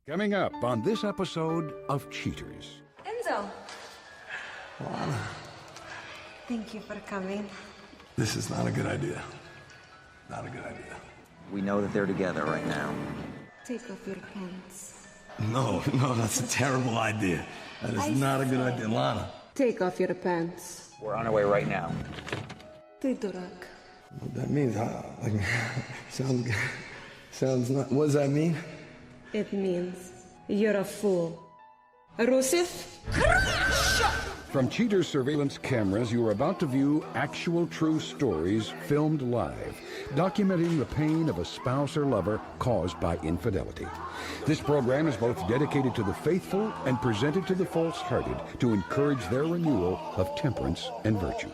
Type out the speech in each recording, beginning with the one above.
Coming up on this episode of Cheaters. Enzo. Lana. Thank you for coming. This is not a good idea. Not a good idea. We know that they're together right now. Take off your pants. No, that's a terrible idea. That is not a good idea. Lana. Take off your pants. We're on our way right now. Ty durak. What that means, sounds not, what does that mean? It means you're a fool. Rusif? From Cheaters surveillance cameras, you are about to view actual true stories filmed live, documenting the pain of a spouse or lover caused by infidelity. This program is both dedicated to the faithful and presented to the false-hearted to encourage their renewal of temperance and virtue.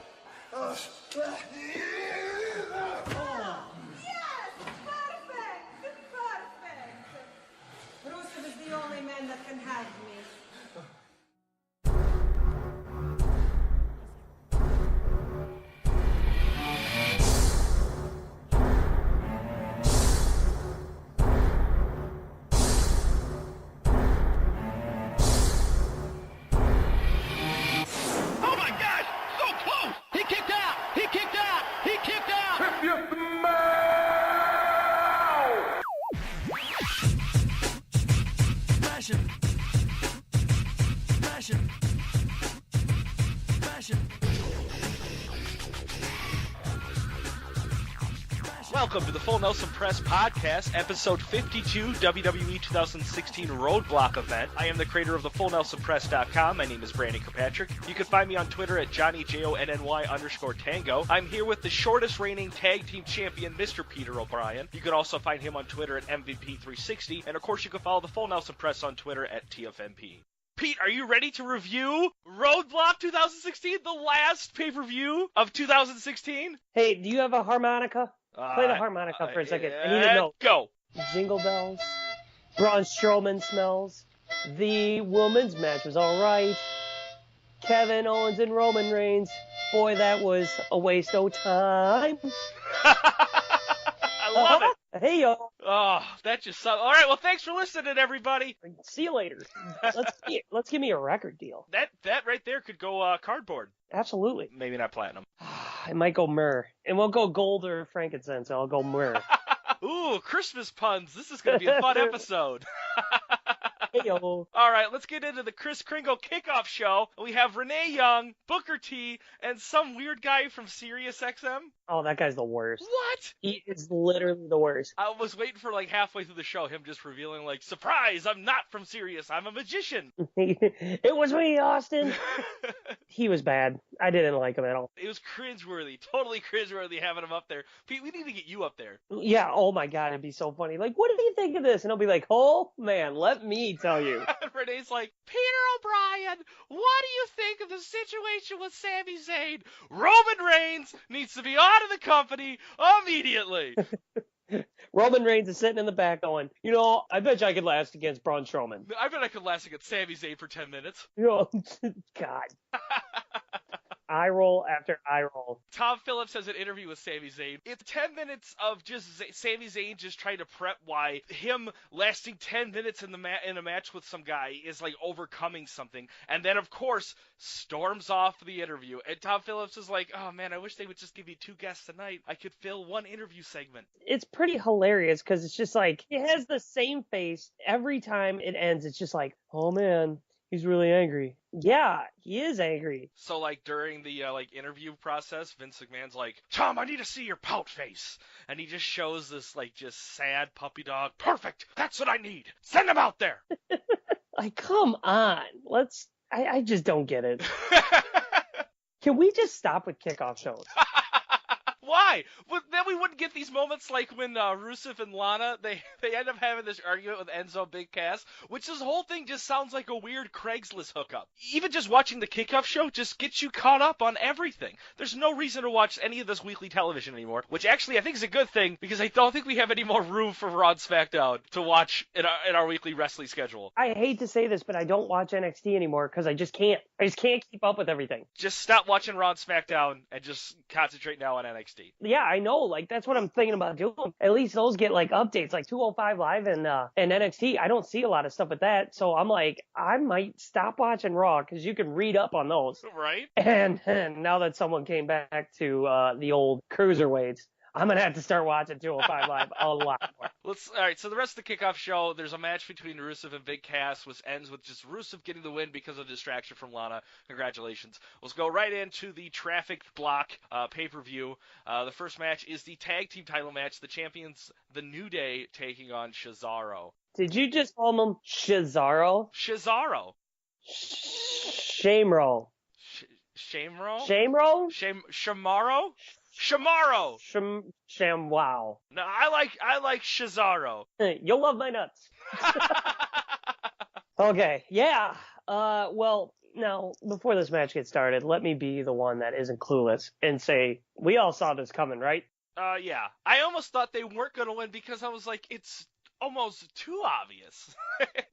Welcome to the Full Nelson Press Podcast, episode 52, WWE 2016 Roadblock event. I am the creator of the FullNelsonPress.com. My name is Brandon Kirkpatrick. You can find me on Twitter at JohnnyJONNY_Tango. I'm here with the shortest reigning tag team champion, Mr. Peter O'Brien. You can also find him on Twitter at MVP360. And of course, you can follow the Full Nelson Press on Twitter at TFNP. Pete, are you ready to review Roadblock 2016, the last pay-per-view of 2016? Hey, do you have a harmonica? Play the harmonica for a second. I need to know. Go. Jingle bells. Braun Strowman smells. The women's match was all right. Kevin Owens and Roman Reigns. Boy, that was a waste of time. I love it. Hey, yo. Oh, that just sucks. All right, well, thanks for listening, everybody. See you later. Let's give me a record deal. That right there could go cardboard. Absolutely. Maybe not platinum. I might go myrrh. And we'll go gold or frankincense. I'll go myrrh. Ooh, Christmas puns. This is going to be a fun episode. Hey, yo. All right, let's get into the Kris Kringle kickoff show. We have Renee Young, Booker T, and some weird guy from SiriusXM. Oh, that guy's the worst. What? He is literally the worst. I was waiting for like halfway through the show, him just revealing like, surprise, I'm not from Sirius, I'm a magician. It was me, Austin. He was bad. I didn't like him at all. It was cringeworthy, totally cringeworthy having him up there. Pete, we need to get you up there. Yeah, oh my God, it'd be so funny. Like, what do you think of this? And I'll be like, oh man, let me tell you. Renee's like, Peter O'Brien, what do you think of the situation with Sami Zayn? Roman Reigns needs to be out of the company immediately. Roman Reigns is sitting in the back going, I bet you I could last against Braun Strowman. I bet I could last against Sami Zayn for 10 minutes. God. Eye roll after eye roll. Tom Phillips has an interview with Sami Zayn. It's 10 minutes of just Sami Zayn just trying to prep why him lasting 10 minutes in a match with some guy is like overcoming something. And then, of course, storms off the interview. And Tom Phillips is like, oh man, I wish they would just give me 2 guests tonight. I could fill 1 interview segment. It's pretty hilarious because it's just like, it has the same face every time it ends. It's just like, oh man, he's really angry. Yeah, he is angry. So, like, during the, interview process, Vince McMahon's like, Tom, I need to see your pout face. And he just shows this, like, just sad puppy dog. Perfect! That's what I need! Send him out there! Like, come on. I just don't get it. Can we just stop with kickoff shows? Why? Well, then we wouldn't get these moments like when Rusev and Lana, they end up having this argument with Enzo Big Cass, which this whole thing just sounds like a weird Craigslist hookup. Even just watching the kickoff show just gets you caught up on everything. There's no reason to watch any of this weekly television anymore, which actually I think is a good thing because I don't think we have any more room for Raw and SmackDown to watch in our weekly wrestling schedule. I hate to say this, but I don't watch NXT anymore because I just can't. I just can't keep up with everything. Just stop watching Raw and SmackDown and just concentrate now on NXT. NXT. Yeah, I know. Like, that's what I'm thinking about doing. At least those get, like, updates, like 205 Live and NXT. I don't see a lot of stuff with that. So I'm like, I might stop watching Raw because you can read up on those. Right? And now that someone came back to the old cruiserweights, I'm going to have to start watching 205 Live a lot more. All right, so the rest of the kickoff show, there's a match between Rusev and Big Cass, which ends with just Rusev getting the win because of distraction from Lana. Congratulations. Let's go right into the traffic block pay-per-view. The first match is the tag team title match. The champions, The New Day, taking on Cesaro. Did you just call him Cesaro? Cesaro. Shamro. Shamro? Shamro? Shamaro? Shamaro. Wow. No, I like Cesaro. You'll love my nuts. Okay, yeah. Well, now, before this match gets started, let me be the one that isn't clueless and say, we all saw this coming, right? Yeah. I almost thought they weren't going to win because I was like, it's almost too obvious.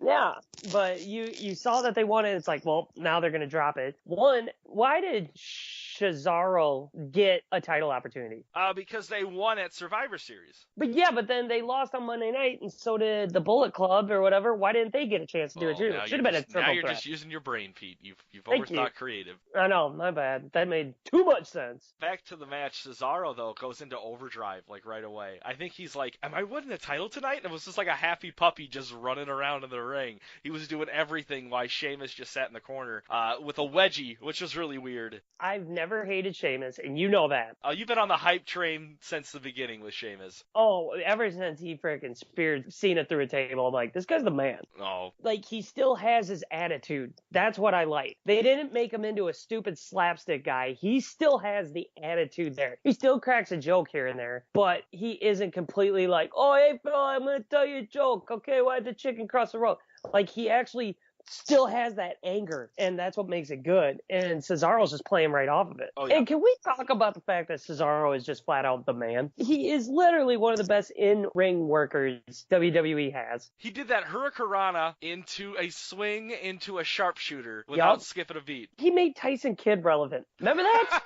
Yeah, but you saw that they won it. It's like, well, now they're going to drop it. One, why did Cesaro get a title opportunity? Because they won at Survivor Series. But then they lost on Monday night, and so did the Bullet Club or whatever. Why didn't they get a chance to do it too? It should have been a triple Now you're threat. just using your brain, Pete. You've Thank overthought you. creative. I know, my bad. That made too much sense. Back to the match, Cesaro, though, goes into overdrive, like, right away. I think he's like, am I winning a title tonight? And it was just like a happy puppy just running around in the ring. He was doing everything while Sheamus just sat in the corner with a wedgie, which was really weird. I've never hated Sheamus, and you know that. You've been on the hype train since the beginning with Sheamus. Oh, ever since he freaking speared Cena through a table, I'm like, this guy's the man. Oh. Like, he still has his attitude. That's what I like. They didn't make him into a stupid slapstick guy. He still has the attitude there. He still cracks a joke here and there, but he isn't completely like, oh, hey, Phil, I'm going to tell you a joke. Okay, why did the chicken cross the road? Like, he actually still has that anger, and that's what makes it good. And Cesaro's just playing right off of it. Oh, yeah. And can we talk about the fact that Cesaro is just flat out the man? He is literally one of the best in-ring workers WWE has. He did that Hurricanrana into a swing into a sharpshooter without skipping a beat. He made Tyson Kidd relevant. Remember that?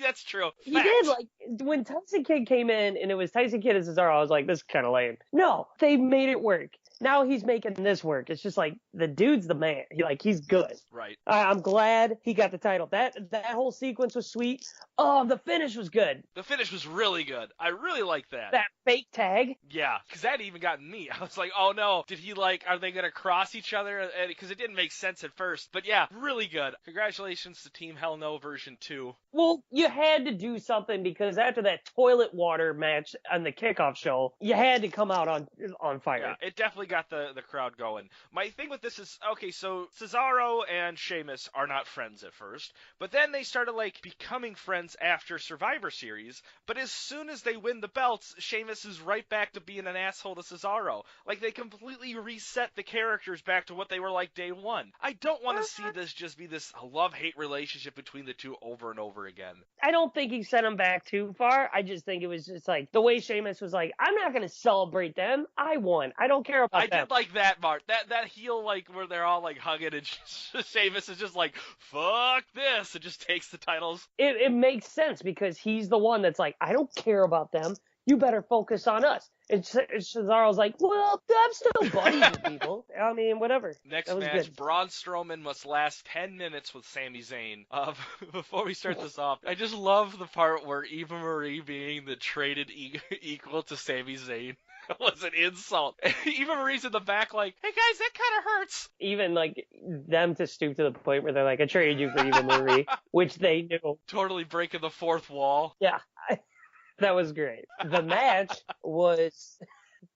That's true. He did. Like, when Tyson Kidd came in and it was Tyson Kidd and Cesaro, I was like, this is kind of lame. No, they made it work. Now he's making this work. It's just like, the dude's the man. He's good. Right. I'm glad he got the title. That whole sequence was sweet. Oh, the finish was good. The finish was really good. I really like that. That fake tag. Yeah, because that even got me. I was like, oh no, are they going to cross each other? Because it didn't make sense at first. But yeah, really good. Congratulations to Team Hell No version 2. Well, you had to do something because after that toilet water match on the kickoff show, you had to come out on fire. Yeah, it definitely got the crowd going. My thing with this is, okay, so Cesaro and Sheamus are not friends at first, but then they started, like, becoming friends after Survivor Series, but as soon as they win the belts, Sheamus is right back to being an asshole to Cesaro. Like, they completely reset the characters back to what they were like day one. I don't want to see this just be this love-hate relationship between the two over and over again. I don't think he sent them back too far. I just think it was just like the way Sheamus was like, I'm not going to celebrate them. I won. I don't care about them. I did like that, Mark. That heel, like, where they're all, like, hugging and Sheamus is just like, fuck this, and just takes the titles. It makes sense because he's the one that's like, I don't care about them. You better focus on us. And Cesaro's like, well, I'm still buddies with people. I mean, whatever. Next match, good. Braun Strowman must last 10 minutes with Sami Zayn. Before we start this off, I just love the part where Eva Marie being the traded equal to Sami Zayn was an insult. Eva Marie's in the back like, hey guys, that kind of hurts. Even like them to stoop to the point where they're like, I traded you for Eva Marie, which they knew. Totally breaking the fourth wall. Yeah. That was great. The match was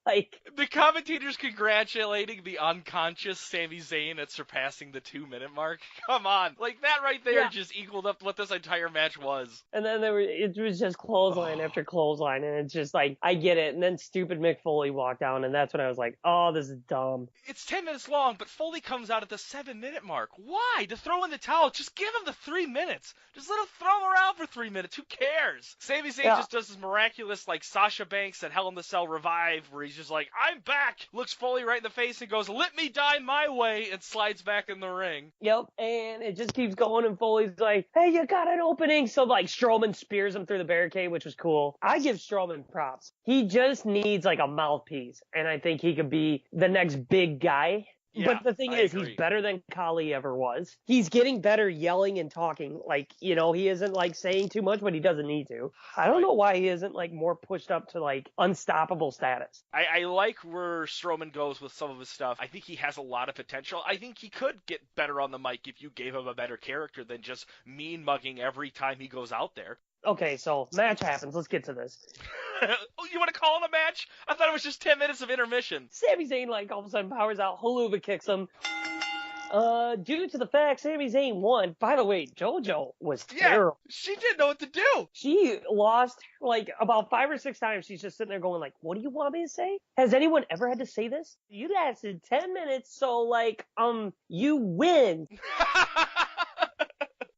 like... The commentators congratulating the unconscious Sami Zayn at surpassing the 2-minute mark. Come on. Like, that right there just equaled up what this entire match was. And then it was just clothesline after clothesline, and it's just like, I get it. And then stupid Mick Foley walked down, and that's when I was like, oh, this is dumb. It's 10 minutes long, but Foley comes out at the 7-minute mark. Why? To throw in the towel? Just give him the 3 minutes. Just let him throw him around for 3 minutes. Who cares? Sami Zayn just does this miraculous, like, Sasha Banks at Hell in the Cell revive, where he he's just like, I'm back! Looks Foley right in the face and goes, let me die my way, and slides back in the ring. Yep, and it just keeps going, and Foley's like, hey, you got an opening. So, like, Strowman spears him through the barricade, which was cool. I give Strowman props. He just needs, like, a mouthpiece, and I think he could be the next big guy. Yeah, but the thing is, he's better than Khali ever was. He's getting better yelling and talking. Like, you know, he isn't, like, saying too much, but he doesn't need to. I don't know why he isn't, like, more pushed up to, like, unstoppable status. I like where Strowman goes with some of his stuff. I think he has a lot of potential. I think he could get better on the mic if you gave him a better character than just mean mugging every time he goes out there. Okay, so match happens. Let's get to this. Oh, you want to call it a match? I thought it was just 10 minutes of intermission. Sami Zayn, like, all of a sudden powers out. Helluva kicks him. Due to the fact Sami Zayn won. By the way, JoJo was terrible. Yeah, she didn't know what to do. She lost, like, about 5 or 6 times. She's just sitting there going, like, what do you want me to say? Has anyone ever had to say this? You lasted 10 minutes, so, like, you win.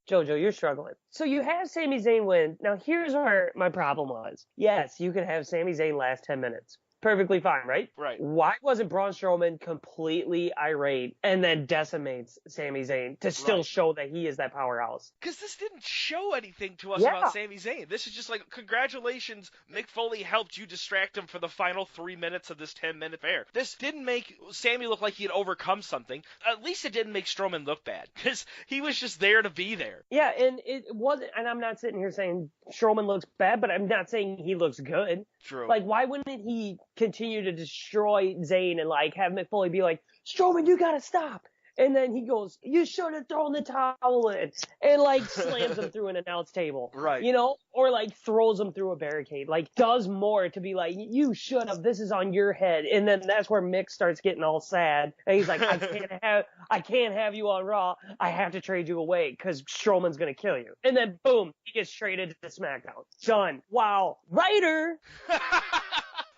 JoJo, you're struggling. So you have Sami Zayn win. Now, here's where my problem was. Yes, you could have Sami Zayn last 10 minutes. Perfectly fine, right? Right. Why wasn't Braun Strowman completely irate and then decimates Sami Zayn to still show that he is that powerhouse? Because this didn't show anything to us about Sami Zayn. This is just like, congratulations, Mick Foley helped you distract him for the final 3 minutes of this 10-minute affair. This didn't make Sami look like he had overcome something. At least it didn't make Strowman look bad, because he was just there to be there. Yeah, and it wasn't, and I'm not sitting here saying Strowman looks bad, but I'm not saying he looks good. True. Like, why wouldn't he continue to destroy Zayn and, like, have Mick Foley be like, Strowman, you gotta stop. And then he goes, you should have thrown the towel in. And, like, slams him through an announce table. Right. You know? Or, like, throws him through a barricade. Like, does more to be like, you should have. This is on your head. And then that's where Mick starts getting all sad. And he's like, I can't have you on Raw. I have to trade you away because Strowman's going to kill you. And then, boom, he gets traded to SmackDown. Done. Wow. Writer!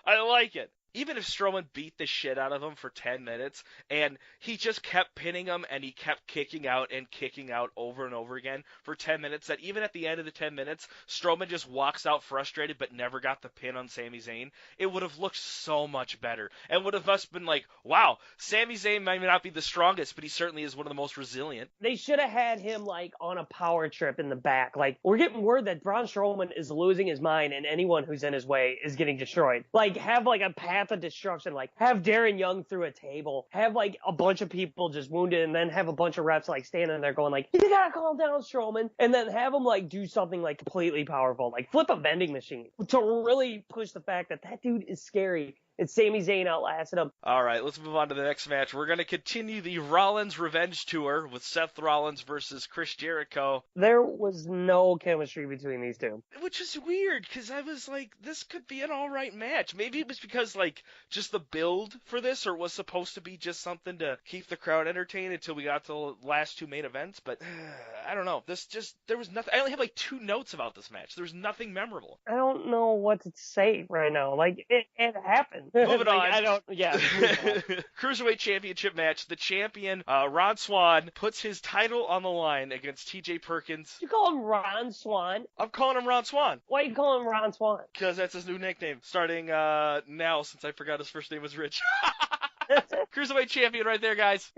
I like it. Even if Strowman beat the shit out of him for 10 minutes, and he just kept pinning him, and he kept kicking out over and over again for 10 minutes, that even at the end of the 10 minutes, Strowman just walks out frustrated but never got the pin on Sami Zayn, it would have looked so much better. And would have just been like, wow, Sami Zayn might not be the strongest, but he certainly is one of the most resilient. They should have had him, like, on a power trip in the back. Like, we're getting word that Braun Strowman is losing his mind, and anyone who's in his way is getting destroyed. Like, have, like, a path of destruction. Like, have Darren Young through a table. Have, like, a bunch of people just wounded, and then have a bunch of reps, like, standing there going, like, you gotta calm down, Strowman. And then have him, like, do something, like, completely powerful. Like, flip a vending machine to really push the fact that that dude is scary. And Sami Zayn outlasted him. All right, let's move on to the next match. We're going to continue the Rollins Revenge Tour with Seth Rollins versus Chris Jericho. There was no chemistry between these two. Which is weird, because I was like, this could be an all right match. Maybe it was because, like, just the build for this, or it was supposed to be just something to keep the crowd entertained until we got to the last two main events. But I don't know. There was nothing. I only have, like, 2 notes about this match. There was nothing memorable. I don't know what to say right now. Like, it happened. Moving on. Cruiserweight Championship match. The champion, Ron Swan, puts his title on the line against TJ Perkins. You call him Ron Swan? I'm calling him Ron Swan. Why you call him Ron Swan? Because that's his new nickname, starting now, since I forgot his first name was Rich. Cruiserweight champion right there, guys.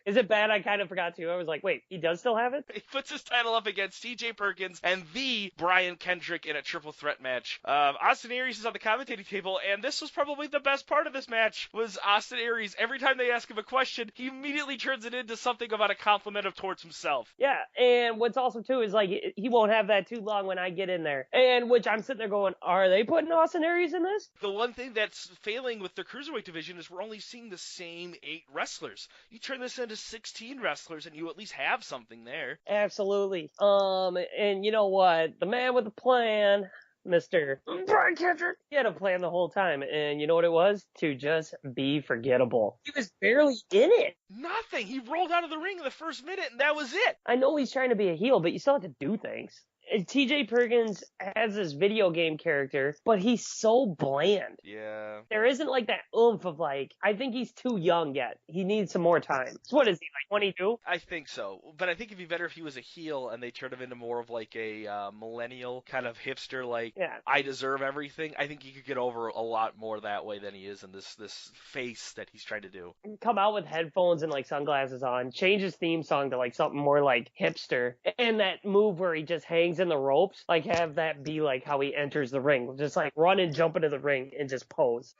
Is it bad? I kind of forgot to. I was like, wait, he does still have it? He puts his title up against TJ Perkins and the Brian Kendrick in a triple threat match. Austin Aries is on the commentating table, and this was probably the best part of this match, was Austin Aries. Every time they ask him a question, he immediately turns it into something about a compliment towards himself. Yeah, and what's awesome, too, is, like, he won't have that too long when I get in there. And which I'm sitting there going, are they putting Austin Aries in this? The one thing that's failing with the Cruiserweight division is we're only seeing the same 8 wrestlers. You turn this into 16 wrestlers and you at least have something there. Absolutely. And you know what? The man with the plan, Mr. Brian Kendrick, he had a plan the whole time. And you know what it was? To just be forgettable. He was barely in it. Nothing. He rolled out of the ring in the first minute and that was it. I know he's trying to be a heel, but you still have to do things. TJ Perkins has this video game character, but he's so bland. Yeah. There isn't like that oomph of like, I think he's too young yet. He needs some more time. So what is he, like 22? I think so. But I think it'd be better if he was a heel and they turned him into more of like a millennial kind of hipster, like, Yeah. I deserve everything. I think he could get over a lot more that way than he is in this face that he's trying to do. Come out with headphones and like sunglasses on, change his theme song to like something more like hipster, and that move where he just hangs in the ropes, like have that be like how he enters the ring, just like run and jump into the ring and just pose.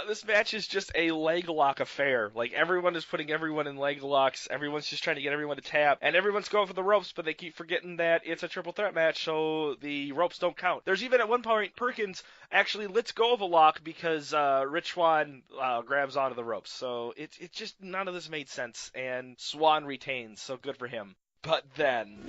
This match is just a leg lock affair. Like, everyone is putting everyone in leg locks. Everyone's just trying to get everyone to tap. And everyone's going for the ropes, but they keep forgetting that it's a triple threat match, so the ropes don't count. There's even at one point, Perkins actually lets go of a lock because Rich Swann grabs onto the ropes. So it's just, none of this made sense. And Swann retains, so good for him. But then...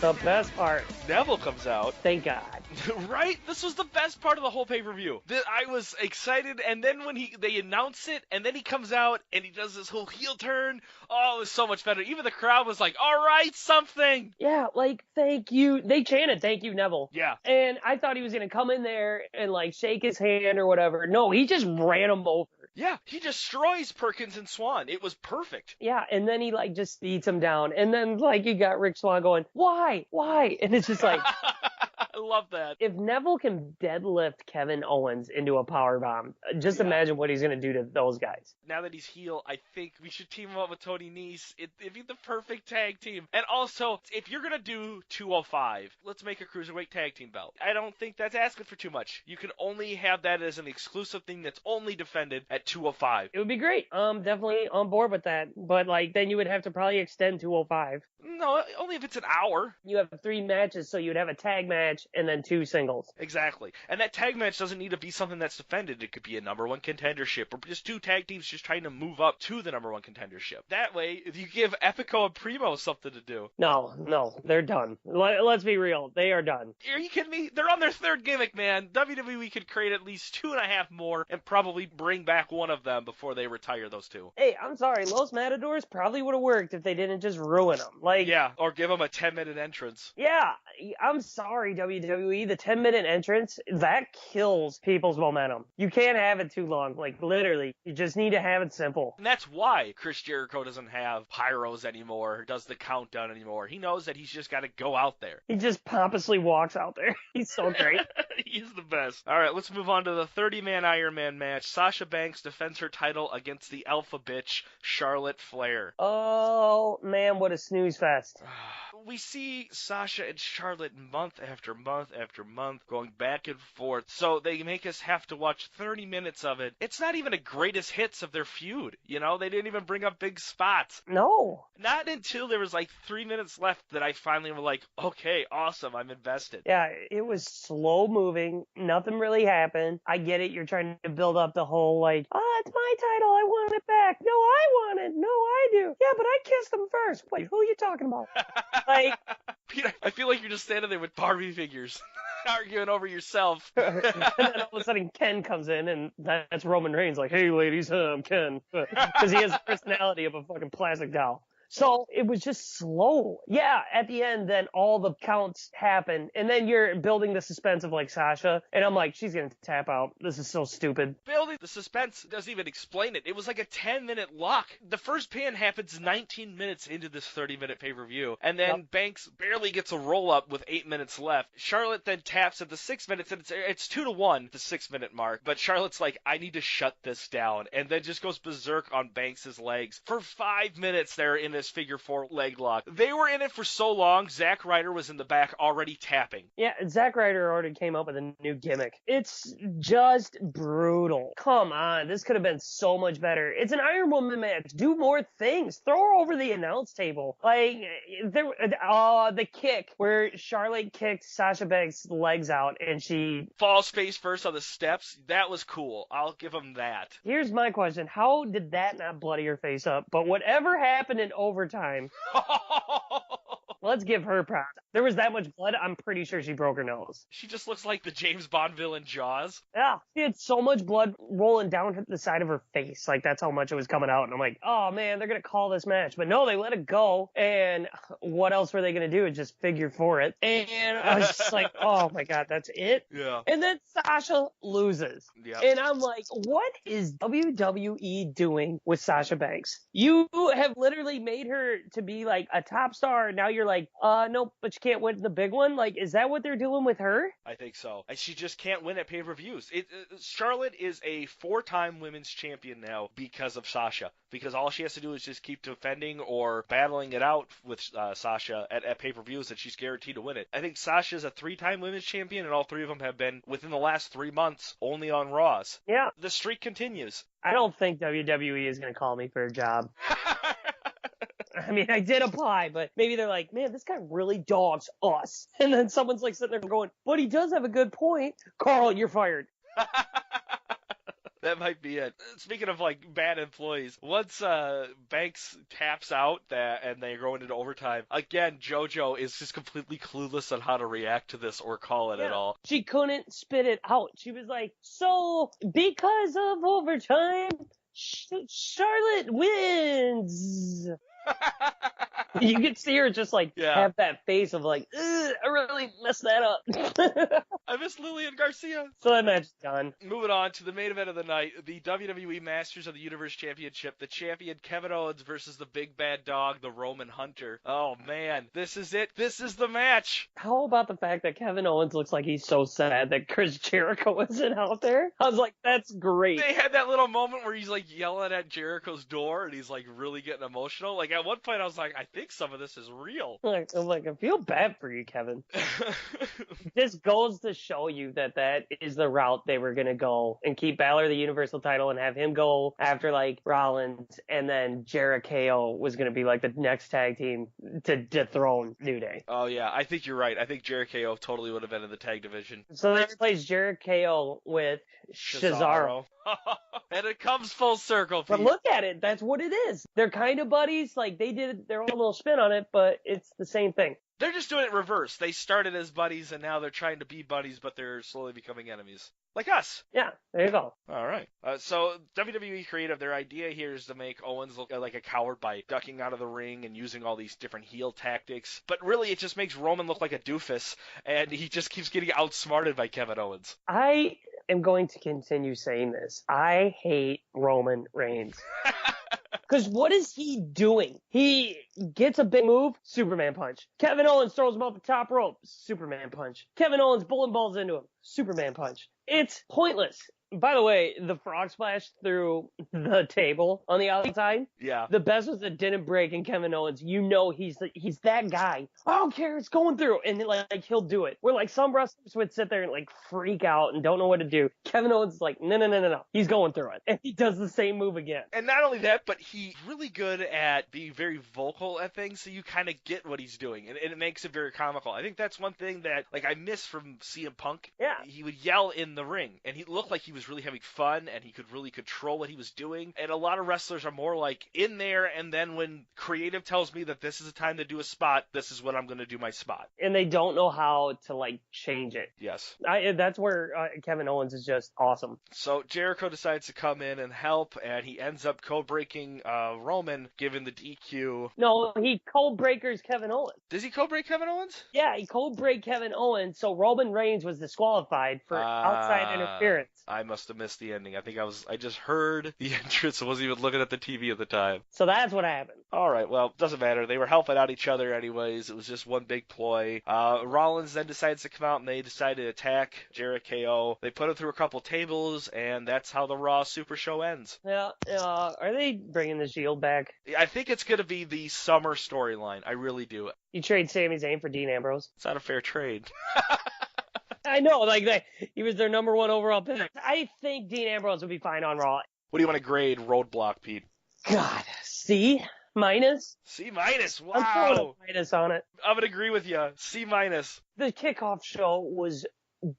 The best part, Neville comes out. thank God. Right? This was the best part of the whole pay-per-view. I was excited, and then when they announce it, and then he comes out, and he does this whole heel turn, oh, it was so much better. Even the crowd was like, all right, something! Yeah, like, thank you. They chanted, thank you, Neville. Yeah. And I thought he was going to come in there and, like, shake his hand or whatever. No, he just ran him over. Yeah, he destroys Perkins and Swann. It was perfect. Yeah, and then he, like, just beats him down. And then, like, you got Rick Swann going, why? Why? And it's just like... I love that. If Neville can deadlift Kevin Owens into a powerbomb, just imagine what he's going to do to those guys. Now that he's heel, I think we should team him up with Tony Nese. It'd be the perfect tag team. And also, if you're going to do 205, let's make a Cruiserweight tag team belt. I don't think that's asking for too much. You can only have that as an exclusive thing that's only defended at 205. It would be great. Definitely on board with that. But, like, then you would have to probably extend 205. No, only if it's an hour. You have 3 matches, so you'd have a tag match and then 2 singles. Exactly. And that tag match doesn't need to be something that's defended. It could be a number 1 contendership, or just 2 tag teams just trying to move up to the number 1 contendership. That way, you give Epico and Primo something to do. No, they're done. Let's be real. They are done. Are you kidding me? They're on their 3rd gimmick, man. WWE could create at least 2.5 more and probably bring back one of them before they retire those 2. Hey, I'm sorry. Los Matadors probably would have worked if they didn't just ruin them. Like, yeah, or give them a 10-minute entrance. Yeah, I'm sorry, WWE. The 10-minute entrance, that kills people's momentum. You can't have it too long. Like, literally. You just need to have it simple. And that's why Chris Jericho doesn't have pyros anymore, does the countdown anymore. He knows that he's just got to go out there. He just pompously walks out there. He's so great. He's the best. All right, let's move on to the 30-man Iron Man match. Sasha Banks defends her title against the alpha bitch, Charlotte Flair. Oh, man, what a snooze fest. We see Sasha and Charlotte month after month after month going back and forth, so they make us have to watch 30 minutes of it. It's not even a greatest hits of their feud, you know? They didn't even bring up big spots. No. Not until there was like 3 minutes left that I finally were like, okay, awesome, I'm invested. Yeah, it was slow moving. Nothing really happened. I get it. You're trying to build up the whole like, it's my title. I want it back. No, I want it. No, I do. Yeah, but I kissed him first. Wait, who are you talking about? Like, Peter, I feel like you're just standing there with Barbie figures, arguing over yourself. And then all of a sudden Ken comes in, and that's Roman Reigns like, hey, ladies, I'm Ken. Because he has the personality of a fucking plastic doll. So it was just slow. Yeah, at the end, then all the counts happen. And then you're building the suspense of, like, Sasha. And I'm like, she's going to tap out. This is so stupid. Building the suspense doesn't even explain it. It was like a 10-minute lock. The first pin happens 19 minutes into this 30-minute pay-per-view. And then Banks barely gets a roll-up with 8 minutes left. Charlotte then taps at the 6 minutes, and it's 2-1, the 6-minute mark. But Charlotte's like, I need to shut this down. And then just goes berserk on Banks' legs. For 5 minutes, they're in this figure 4 leg lock. They were in it for so long, Zack Ryder was in the back already tapping. Yeah, Zack Ryder already came up with a new gimmick. It's just brutal. Come on, this could have been so much better. It's an Iron Woman match. Do more things. Throw her over the announce table. Like, the kick where Charlotte kicked Sasha Banks' legs out and she falls face first on the steps. That was cool. I'll give him that. Here's my question. How did that not bloody her face up? But whatever happened in overtime, let's give her props. There was that much blood, I'm pretty sure she broke her nose. She just looks like the James Bond villain Jaws. Yeah, she had so much blood rolling down the side of her face. Like, that's how much it was coming out. And I'm like, oh, man, they're going to call this match. But no, they let it go. And what else were they going to do? Just figure for it. And I was just like, oh, my God, that's it? Yeah. And then Sasha loses. Yeah. And I'm like, what is WWE doing with Sasha Banks? You have literally made her to be like a top star. Now you're like, nope, but you can't win the big one. Like, is that what they're doing with her? I think so. And she just can't win at pay-per-views. Charlotte is a 4-time women's champion now because of Sasha. Because all she has to do is just keep defending or battling it out with Sasha at pay-per-views, and she's guaranteed to win it. I think Sasha's a 3-time women's champion, and all 3 of them have been, within the last 3 months, only on Raws. Yeah. The streak continues. I don't think WWE is going to call me for a job. I mean, I did apply, but maybe they're like, man, this guy really dogs us. And then someone's like sitting there going, but he does have a good point. Carl, you're fired. That might be it. Speaking of like bad employees, once Banks taps out and they go into overtime, again, JoJo is just completely clueless on how to react to this or call it at all. She couldn't spit it out. She was like, so because of overtime, Charlotte wins. You could see her just like have that face of like, I really messed that up. I miss Lillian Garcia. So that match is done. Moving on to the main event of the night, the WWE Masters of the Universe Championship. The champion Kevin Owens versus the big bad dog, the Roman Hunter. Oh man, this is it. This is the match. How about the fact that Kevin Owens looks like he's so sad that Chris Jericho isn't out there? I was like, that's great. They had that little moment where he's like yelling at Jericho's door and he's like really getting emotional. Like at one point I was like, I think some of this is real. I'm like, I feel bad for you, Kevin. This goes to show you that is the route they were going to go and keep Balor the Universal title and have him go after like Rollins, and then Jericho was going to be like the next tag team to dethrone New Day. Oh yeah, I think you're right. I think Jericho totally would have been in the tag division. So they replaced Jericho with Cesaro. And it comes full circle, Pete. But look at it. That's what it is. They're kind of buddies. Like, they did their own little spin on it, but it's the same thing. They're just doing it reverse. They started as buddies, and now they're trying to be buddies, but they're slowly becoming enemies. Like us. Yeah, there you go. All right. So WWE Creative, their idea here is to make Owens look like a coward by ducking out of the ring and using all these different heel tactics. But really, it just makes Roman look like a doofus, and he just keeps getting outsmarted by Kevin Owens. I am going to continue saying this. I hate Roman Reigns. Because what is he doing? He gets a big move, Superman punch. Kevin Owens throws him off the top rope, Superman punch. Kevin Owens bowling balls into him, Superman punch. It's pointless. By the way, the frog splash through the table on the outside. Yeah. The best was it didn't break, and Kevin Owens, you know he's that guy. I don't care, it's going through. And like he'll do it. Where like some wrestlers would sit there and like freak out and don't know what to do. Kevin Owens is like, no. He's going through it. And he does the same move again. And not only that, but he's really good at being very vocal at things, so you kind of get what he's doing. And it makes it very comical. I think that's one thing that like I miss from CM Punk. Yeah. He would yell in the ring, and he looked like he was really having fun, and he could really control what he was doing. And a lot of wrestlers are more like in there, and then when creative tells me that this is a time to do a spot, this is when I'm going to do my spot. And they don't know how to like change it. Yes. That's where Kevin Owens is just awesome. So Jericho decides to come in and help, and he ends up code-breaking Roman, given the DQ. No, he code breakers Kevin Owens. Does he code-break Kevin Owens? Yeah, he code break Kevin Owens, so Roman Reigns was disqualified for outside interference. I must have missed the ending. I just heard the entrance. I wasn't even looking at the TV at the time. So that's what happened. All right, well, doesn't matter. They were helping out each other anyways. It was just one big ploy. Rollins then decides to come out, and they decide to attack Jericho. They put him through a couple tables, and that's how the Raw Super Show ends. Yeah, are they bringing the Shield back? I think it's going to be the summer storyline. I really do. You trade Sami Zayn for Dean Ambrose? It's not a fair trade. I know, like he was their number 1 overall pick. I think Dean Ambrose would be fine on Raw. What do you want to grade Roadblock, Pete? God, C minus. C minus. Wow. I'm throwing a minus on it. I would agree with you. C minus. The kickoff show was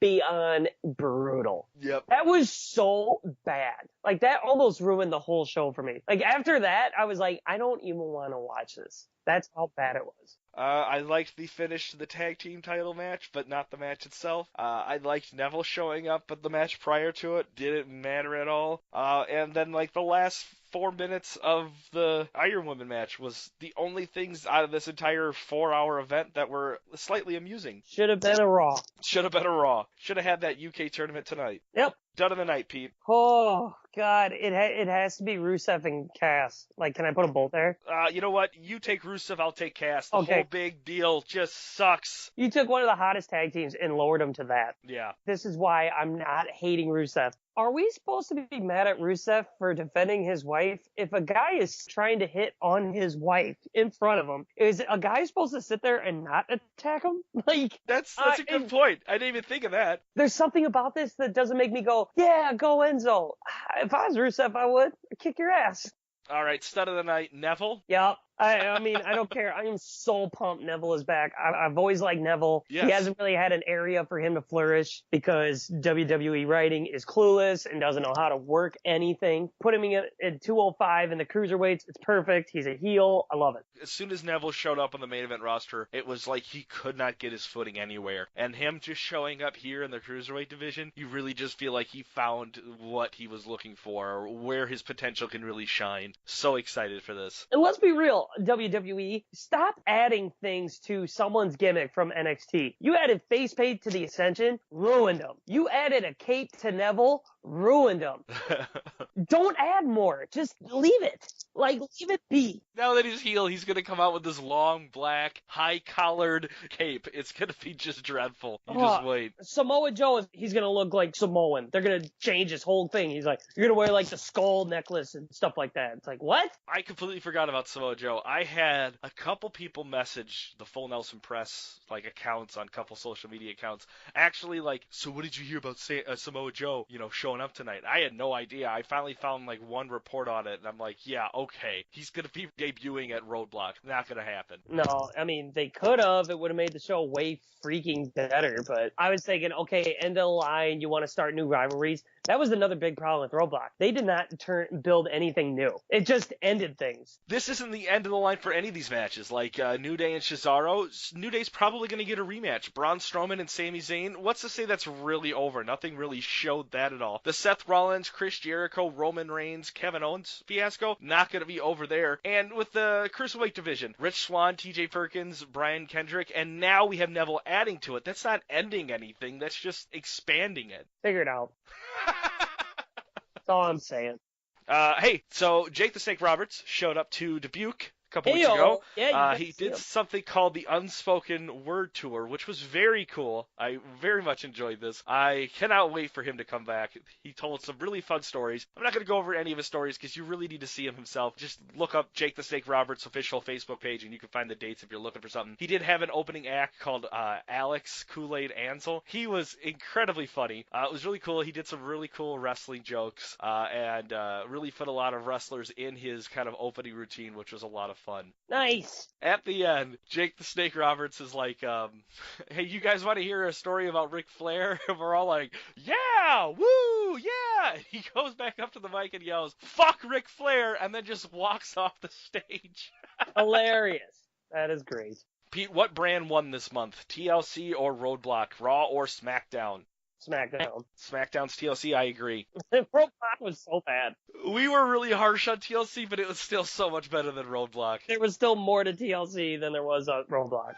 beyond brutal. Yep. That was so bad. Like, that almost ruined the whole show for me. Like, after that, I was like, I don't even want to watch this. That's how bad it was. I liked the finish to the tag team title match, but not the match itself. I liked Neville showing up, but the match prior to it didn't matter at all. And then, like, the last 4 minutes of the Iron Woman match was the only things out of this entire 4-hour event that were slightly amusing. Should have been a Raw. Should have been a Raw. Should have had that UK tournament tonight. Yep. Done of the night, Pete. Oh, God. It has to be Rusev and Cass. Like, can I put them both there? You know what? You take Rusev, I'll take Cass. The Okay. whole big deal just sucks. You took one of the hottest tag teams and lowered them to that. Yeah. This is why I'm not hating Rusev. Are we supposed to be mad at Rusev for defending his wife? If a guy is trying to hit on his wife in front of him, is a guy supposed to sit there and not attack him? Like, That's a good point. I didn't even think of that. there's something about this that doesn't make me go, yeah, go Enzo. If I was Rusev, I would. I'd kick your ass. All right, stud of the night, Neville. Yep. I mean, I don't care. I am so pumped Neville is back. I've always liked Neville. Yes. He hasn't really had an area for him to flourish because WWE writing is clueless and doesn't know how to work anything. Put him in 205 in the cruiserweights. It's perfect. He's a heel. I love it. As soon as Neville showed up on the main event roster, it was like he could not get his footing anywhere. And him just showing up here in the cruiserweight division, you really just feel like he found what he was looking for, or where his potential can really shine. So excited for this. And let's be real, WWE, stop adding things to someone's gimmick from NXT. You added face paint to the Ascension, ruined them. You added a cape to Neville, ruined them. Don't add more. Just leave it. Like, leave it be. Now that he's heel, he's going to come out with this long, black, high-collared cape. It's going to be just dreadful. You just wait. Samoa Joe, he's going to look like Samoan. They're going to change his whole thing. He's like, you're going to wear like the skull necklace and stuff like that. It's like, what? I completely forgot about Samoa Joe. I had a couple people message the Full Nelson Press like accounts on a couple social media accounts. Actually, like, so what did you hear about Samoa Joe, showing up tonight? I had no idea. I finally found like one report on it, and I'm like, yeah, okay. He's going to be debuting at Roadblock. Not going to happen. No, I mean, they could have. It would have made the show way freaking better, but I was thinking, okay, end of the line, you want to start new rivalries. That was another big problem with Roadblock. They did not build anything new. It just ended things. This isn't the end of the line for any of these matches. Like New Day and Cesaro, New Day's probably going to get a rematch. Braun Strowman and Sami Zayn, what's to say that's really over? Nothing really showed that at all. The Seth Rollins, Chris Jericho, Roman Reigns, Kevin Owens fiasco, not going to be over there. And with the Cruiserweight division, Rich Swann, TJ Perkins, Brian Kendrick, and now we have Neville adding to it. That's not ending anything. That's just expanding it. Figure it out. That's all I'm saying. Hey, so Jake the Snake Roberts showed up to Dubuque a couple weeks ago. Yeah, he did something called the Unspoken Word Tour, which was very cool. I very much enjoyed this. I cannot wait for him to come back. He told some really fun stories. I'm not going to go over any of his stories because you really need to see him himself. Just look up Jake the Snake Roberts' official Facebook page and you can find the dates if you're looking for something. He did have an opening act called Alex Kool-Aid Ansel. He was incredibly funny. It was really cool. He did some really cool wrestling jokes and really put a lot of wrestlers in his kind of opening routine, which was a lot of fun. Nice. At the end, Jake the Snake Roberts is like, hey, you guys want to hear a story about Ric Flair? And we're all like, yeah, woo, yeah. And he goes back up to the mic and yells, fuck Ric Flair, and then just walks off the stage. Hilarious. That is great. Pete, what brand won this month? TLC or Roadblock? Raw or SmackDown? SmackDown. SmackDown's TLC, I agree. Roadblock was so bad. We were really harsh on TLC, but it was still so much better than Roadblock. There was still more to TLC than there was Roadblock.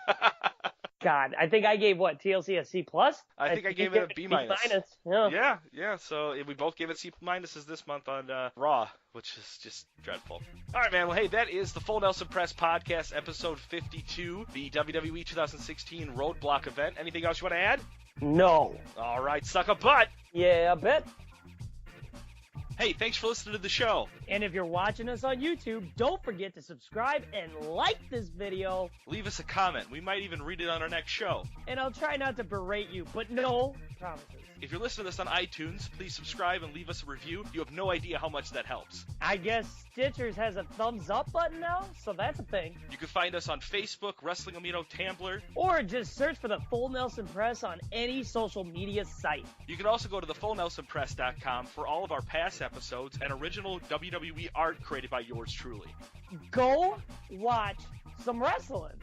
God, I think I gave TLC a C+? I think I gave it a B-. Yeah. Yeah, so we both gave it C- this month on Raw, which is just dreadful. All right, man. Well, hey, that is the Full Nelson Press Podcast, episode 52, the WWE 2016 Roadblock event. Anything else you want to add? No. All right, suck a butt. Yeah, I bet. Hey, thanks for listening to the show. And if you're watching us on YouTube, don't forget to subscribe and like this video. Leave us a comment. We might even read it on our next show. And I'll try not to berate you, but no promises. If you're listening to this on iTunes, please subscribe and leave us a review. You have no idea how much that helps. I guess Stitchers has a thumbs up button now, so that's a thing. You can find us on Facebook, Wrestling Amino, Tumblr. Or just search for the Full Nelson Press on any social media site. You can also go to thefullnelsonpress.com for all of our past episodes and original WWE art created by yours truly. Go watch some wrestling.